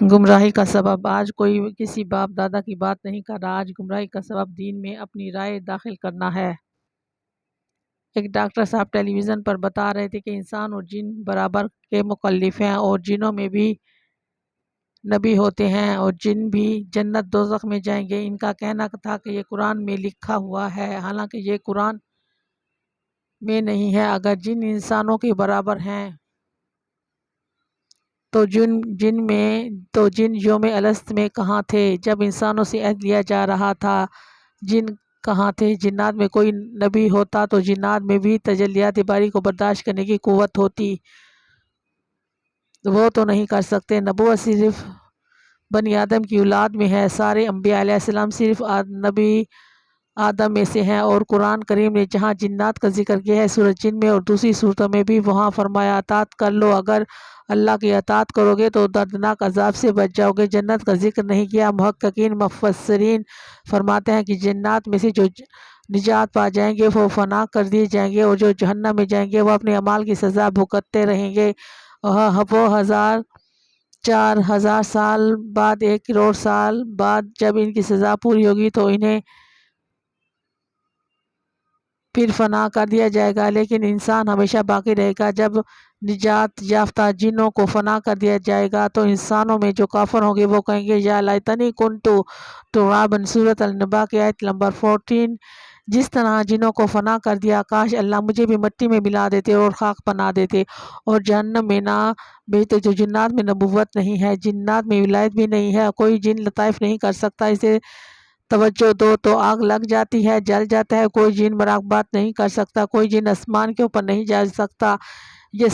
گمراہی کا سبب۔ آج کوئی کسی باپ دادا کی بات نہیں کر رہا، آج گمراہی کا سبب دین میں اپنی رائے داخل کرنا ہے۔ ایک ڈاکٹر صاحب ٹیلی ویژن پر بتا رہے تھے کہ انسان اور جن برابر کے مکلف ہیں، اور جنوں میں بھی نبی ہوتے ہیں اور جن بھی جنت دوزخ میں جائیں گے۔ ان کا کہنا تھا کہ یہ قرآن میں لکھا ہوا ہے، حالانکہ یہ قرآن میں نہیں ہے۔ اگر جن انسانوں کے برابر ہیں تو جن یوم الست میں کہاں تھے جب انسانوں سے عہد لیا جا رہا تھا؟ جن کہاں تھے؟ جنات میں کوئی نبی ہوتا تو جنات میں بھی تجلیات باری کو برداشت کرنے کی قوت ہوتی، وہ تو نہیں کر سکتے۔ نبوت صرف بنی آدم کی اولاد میں ہے، سارے انبیاء علیہ السلام صرف نبی آدم میں سے ہیں۔ اور قرآن کریم نے جہاں جنات کا ذکر کیا ہے سورۃ جن میں اور دوسری صورتوں میں بھی، وہاں فرمایا اطاعت کر لو، اگر اللہ کی اطاعت کرو گے تو دردناک عذاب سے بچ جاؤ گے۔ جنت کا ذکر نہیں کیا۔ محققین مفسرین فرماتے ہیں کہ جنات میں سے جو نجات پا جائیں گے وہ فنا کر دیے جائیں گے، اور جو جہنم میں جائیں گے وہ اپنے اعمال کی سزا بھگتتے رہیں گے۔ وہ 4,000 سال بعد، 1 کروڑ سال بعد جب ان کی سزا پوری ہوگی تو انہیں پھر فنا کر دیا جائے گا، لیکن انسان ہمیشہ باقی رہے گا۔ جب نجات یافتہ جنوں کو فنا کر دیا جائے گا تو انسانوں میں جو کافر ہوں گے وہ کہیں گے یا لیتنی کنتو ترابا، سورۃ النباء کی آیت نمبر 14۔ جس طرح جنوں کو فنا کر دیا، کاش اللہ مجھے بھی مٹی میں ملا دیتے اور خاک بنا دیتے اور جہنم میں نہ بھیجتے۔ جو جنات میں نبوت نہیں ہے، جنات میں ولایت بھی نہیں ہے، کوئی جن لطائف نہیں کر سکتا، اسے توجہ دو تو آگ لگ جاتی ہے، جل جاتا ہے۔ کوئی جن مراقبات نہیں کر سکتا، کوئی جن آسمان کے اوپر نہیں جا سکتا۔ یہ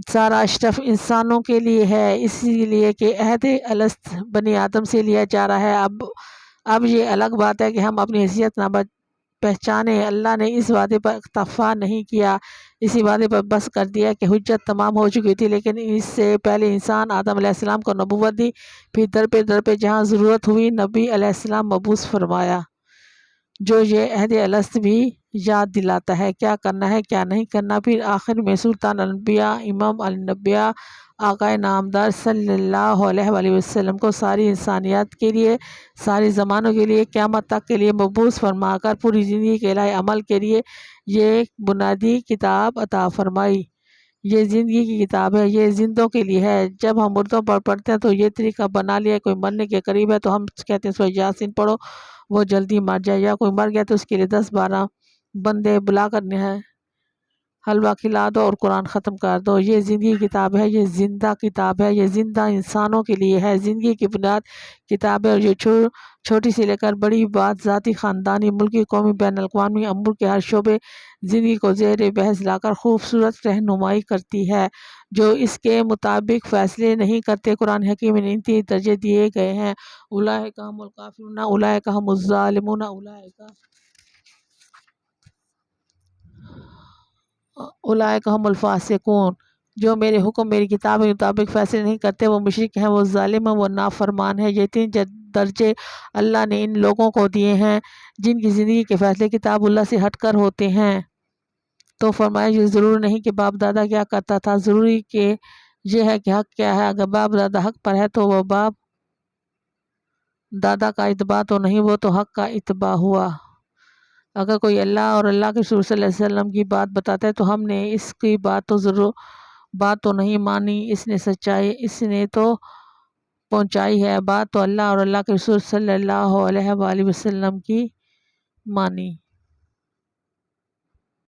سارا اشرف انسانوں کے لیے ہے، اسی لیے کہ عہد الست بنی آدم سے لیا جا رہا ہے۔ اب یہ الگ بات ہے کہ ہم اپنی حیثیت نہ پہچانے۔ اللہ نے اس وعدے پر اکتفا نہیں کیا، اسی وعدے پر بس کر دیا کہ حجت تمام ہو چکی تھی، لیکن اس سے پہلے انسان آدم علیہ السلام کو نبوت دی، پھر در پہ جہاں ضرورت ہوئی نبی علیہ السلام مبعوث فرمایا، جو یہ عہد الست بھی یاد دلاتا ہے کیا کرنا ہے کیا نہیں کرنا۔ پھر آخر میں سلطان الانبیاء امام الانبیاء آقائے نامدار صلی اللہ علیہ وآلہ وسلم کو ساری انسانیت کے لیے، سارے زمانوں کے لیے، قیامت تک کے لیے مبعوث فرما کر پوری زندگی کے الہی عمل کے لیے یہ بنیادی کتاب عطا فرمائی۔ یہ زندگی کی کتاب ہے، یہ زندوں کے لیے ہے۔ جب ہم مردوں پر پڑھتے ہیں تو یہ طریقہ بنا لیا، کوئی مرنے کے قریب ہے تو ہم کہتے ہیں سورہ یاسین پڑھو، وہ جلدی مر جائے، یا کوئی مر گیا تو اس کے لیے 10-12 بندے بلا کر حلوہ کھلا دو اور قرآن ختم کر دو۔ یہ زندگی کی کتاب ہے، یہ زندہ کتاب ہے، یہ زندہ انسانوں کے لیے ہے، زندگی کی بنیاد کتاب ہے۔ اور یہ چھوٹی سے لے کر بڑی بات، ذاتی، خاندانی، ملکی، قومی، بین الاقوامی امور کے ہر شعبے زندگی کو زیر بحث لا کر خوبصورت رہنمائی کرتی ہے۔ جو اس کے مطابق فیصلے نہیں کرتے، قرآن حکیم میں 3 درجے دیے گئے ہیں: اولئک ھم الکافرون، اولئک ھم الظالمون، اولئک ھم الفاسقون۔ جو میرے حکم، میری کتاب کے مطابق فیصلے نہیں کرتے وہ مشرک ہیں، وہ ظالم ہیں، وہ نافرمان ہیں۔ یہ 3 درجے اللہ نے ان لوگوں کو دیے ہیں جن کی زندگی کے فیصلے کتاب اللہ سے ہٹ کر ہوتے ہیں۔ تو فرمایا یہ ضروری نہیں کہ باپ دادا کیا کرتا تھا، ضروری کہ یہ ہے کہ حق کیا ہے۔ اگر باپ دادا حق پر ہے تو وہ باپ دادا کا اتباع تو نہیں، وہ تو حق کا اتباع ہوا۔ اگر کوئی اللہ اور اللہ کے رسول صلی اللہ علیہ وسلم کی بات بتاتا ہے تو ہم نے اس کی بات تو نہیں مانی، اس نے تو پہنچائی ہے، بات تو اللہ اور اللہ کے رسول صلی اللہ علیہ وآلہ وسلم کی مانی۔